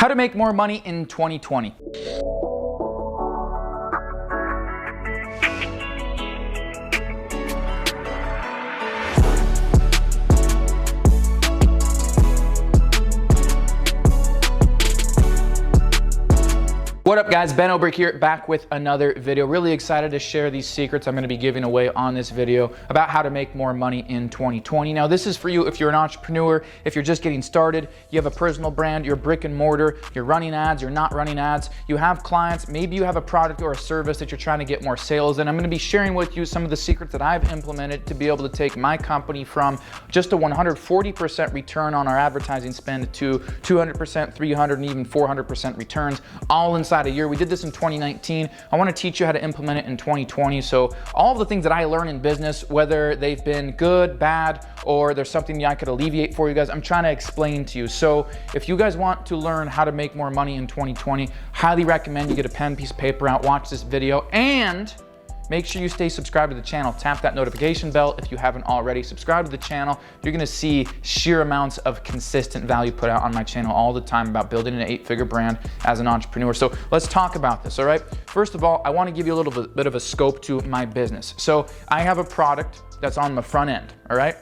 How to make more money in 2020. What up guys, Ben Oberg here, back with another video. Really excited to share these secrets I'm gonna be giving away on this video about how to make more money in 2020. Now this is for you if you're an entrepreneur, if you're just getting started, you have a personal brand, you're brick and mortar, you're running ads, you're not running ads, you have clients, maybe you have a product or a service that you're trying to get more sales in. I'm gonna be sharing with you some of the secrets that I've implemented to be able to take my company from just a 140% return on our advertising spend to 200%, 300, and even 400% returns all inside a year. We did this in 2019. I want to teach you how to implement it in 2020. So all of the things that I learn in business, whether they've been good, bad, or there's something that I could alleviate for you guys, I'm trying to explain to you. So if you guys want to learn how to make more money in 2020, highly recommend you get a pen, piece of paper out, watch this video, and make sure you stay subscribed to the channel. Tap that notification bell if you haven't already. Subscribe to the channel. You're gonna see sheer amounts of consistent value put out on my channel all the time about building an 8-figure brand as an entrepreneur. So let's talk about this, all right? First of all, I wanna give you a little bit of a scope to my business. So I have a product that's on the front end, all right?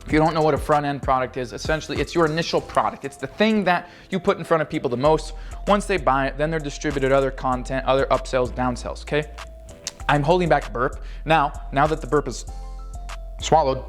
If you don't know what a front end product is, essentially it's your initial product. It's the thing that you put in front of people the most. Once they buy it, then they're distributed other content, other upsells, downsells, okay? I'm holding back a burp. Now that the burp is swallowed,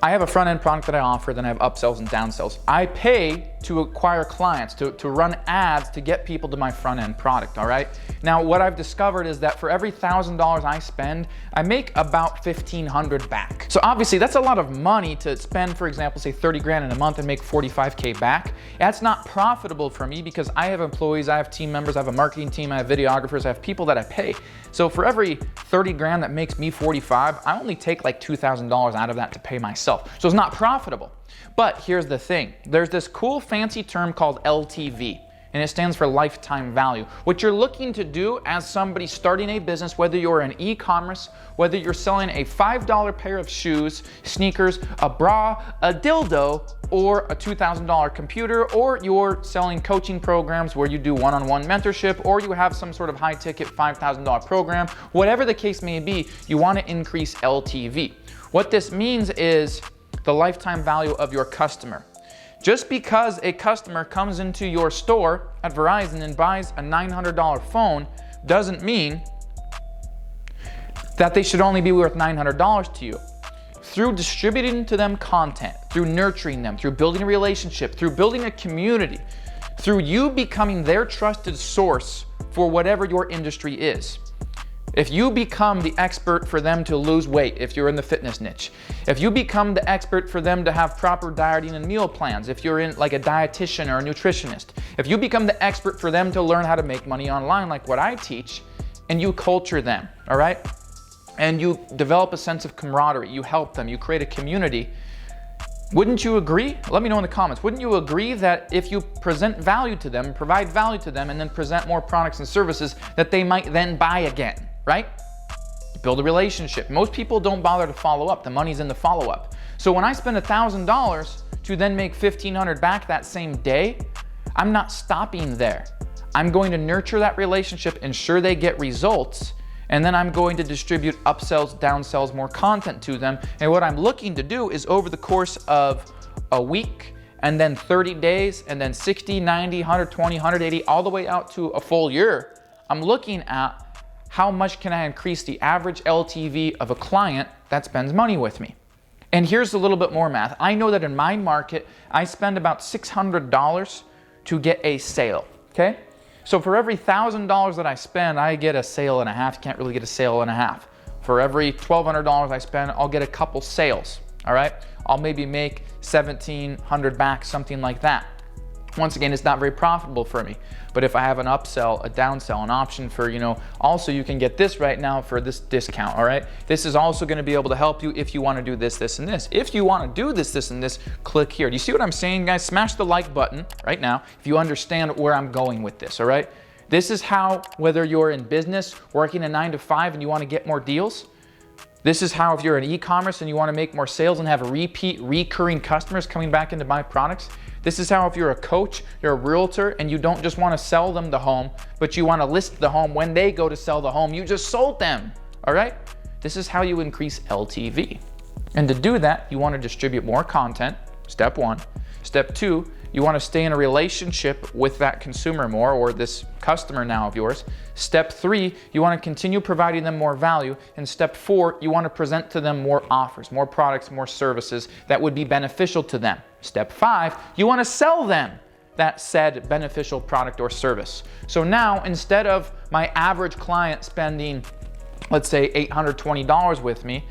I have a front-end product that I offer, then I have upsells and downsells. I pay to acquire clients, to run ads to get people to my front-end product, all right? Now, what I've discovered is that for every $1,000 I spend, I make about $1,500 back. So obviously that's a lot of money to spend, for example, say 30 grand in a month and make 45K back. That's not profitable for me because I have employees, I have team members, I have a marketing team, I have videographers, I have people that I pay. So for every 30 grand that makes me 45, I only take like $2,000 out of that to pay myself. So it's not profitable. But here's the thing. There's this cool fancy term called LTV, and it stands for lifetime value. What you're looking to do as somebody starting a business, whether you're in e-commerce, whether you're selling a $5 pair of shoes, sneakers, a bra, a dildo, or a $2,000 computer, or you're selling coaching programs where you do one-on-one mentorship, or you have some sort of high-ticket $5,000 program, whatever the case may be, you want to increase LTV. What this means is the lifetime value of your customer. Just because a customer comes into your store at Verizon and buys a $900 phone doesn't mean that they should only be worth $900 to you. Through distributing to them content, through nurturing them, through building a relationship, through building a community, through you becoming their trusted source for whatever your industry is. If you become the expert for them to lose weight, if you're in the fitness niche, if you become the expert for them to have proper dieting and meal plans, if you're in like a dietitian or a nutritionist, if you become the expert for them to learn how to make money online like what I teach, and you culture them, all right? And you develop a sense of camaraderie, you help them, you create a community, wouldn't you agree? Let me know in the comments. Wouldn't you agree that if you present value to them, provide value to them, and then present more products and services that they might then buy again? Right? Build a relationship. Most people don't bother to follow up. The money's in the follow-up. So when I spend $1,000 to then make $1,500 back that same day, I'm not stopping there. I'm going to nurture that relationship, ensure they get results, and then I'm going to distribute upsells, downsells, more content to them. And what I'm looking to do is over the course of a week, and then 30 days, and then 60, 90, 120, 180, all the way out to a full year, I'm looking at how much can I increase the average LTV of a client that spends money with me? And here's a little bit more math. I know that in my market, I spend about $600 to get a sale, okay? So for every $1,000 that I spend, I get a sale and a half. You can't really get a sale and a half. For every $1,200 I spend, I'll get a couple sales, all right? I'll maybe make $1,700 back, something like that. Once again, it's not very profitable for me. But if I have an upsell, a downsell, an option for, also you can get this right now for this discount, all right? This is also gonna be able to help you if you wanna do this, this, and this. If you wanna do this, this, and this, click here. Do you see what I'm saying, guys? Smash the like button right now if you understand where I'm going with this, all right? This is how, whether you're in business, working a 9 to 5 and you wanna get more deals, This is how, if you're an e-commerce and you want to make more sales and have repeat, recurring customers coming back into my products. This is how, if you're a coach, you're a realtor, and you don't just want to sell them the home, but you want to list the home when they go to sell the home you just sold them, all right? This is how you increase LTV. And to do that, you want to distribute more content, step one. Step two, you want to stay in a relationship with that consumer more, or this customer now of yours. Step three, you want to continue providing them more value. And step four, you want to present to them more offers, more products, more services that would be beneficial to them. Step five, you want to sell them that said beneficial product or service. So now, instead of my average client spending, let's say $820 with me,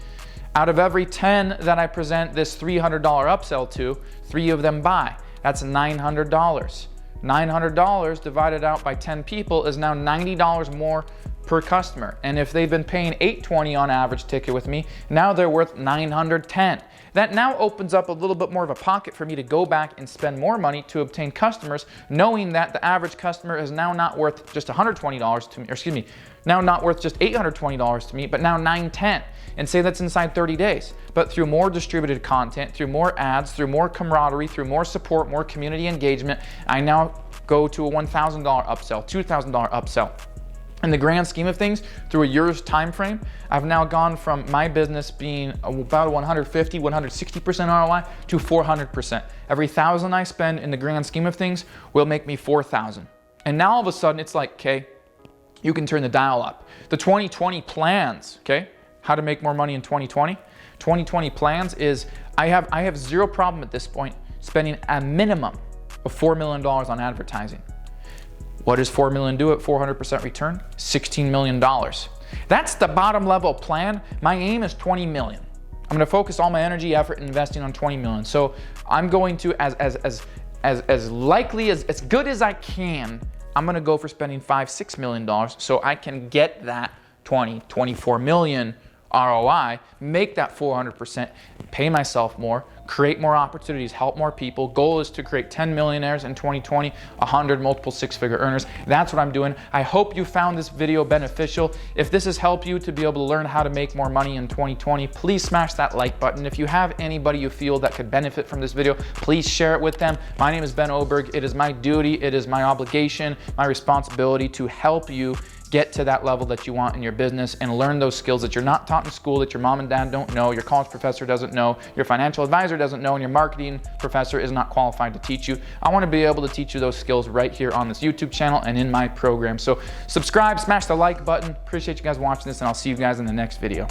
out of every 10 that I present this $300 upsell to, 3 of them buy. That's $900. $900 divided out by 10 people is now $90 more per customer. And if they've been paying $820 on average ticket with me, now they're worth $910. That now opens up a little bit more of a pocket for me to go back and spend more money to obtain customers, knowing that the average customer is now not worth just $120 to me, or excuse me, now not worth just $820 to me, but now $910. And say that's inside 30 days. But through more distributed content, through more ads, through more camaraderie, through more support, more community engagement, I now go to a $1,000 upsell, $2,000 upsell. In the grand scheme of things, through a year's time frame, I've now gone from my business being about a 150, 160% ROI to 400%. Every $1,000 I spend in the grand scheme of things will make me $4,000. And now all of a sudden it's like, okay, you can turn the dial up. The 2020 plans, okay? How to make more money in 2020? 2020 plans is, I have zero problem at this point spending a minimum of $4 million on advertising. What does $4 million do at 400% return? $16 million. That's the bottom level plan. My aim is 20 million. I'm gonna focus all my energy, effort, and investing on 20 million. So I'm going to, as likely, as good as I can, I'm gonna go for spending $5-6 million so I can get that 24 million ROI, make that 400%, pay myself more, create more opportunities, help more people. Goal is to create 10 millionaires in 2020, 100 multiple six-figure earners. That's what I'm doing. I hope you found this video beneficial. If this has helped you to be able to learn how to make more money in 2020, please smash that like button. If you have anybody you feel that could benefit from this video, please share it with them. My name is Ben Oberg. It is my duty, it is my obligation, my responsibility to help you get to that level that you want in your business and learn those skills that you're not taught in school, that your mom and dad don't know, your college professor doesn't know, your financial advisor doesn't know, and your marketing professor is not qualified to teach you. I want to be able to teach you those skills right here on this YouTube channel and in my program. So subscribe, smash the like button. Appreciate you guys watching this, and I'll see you guys in the next video.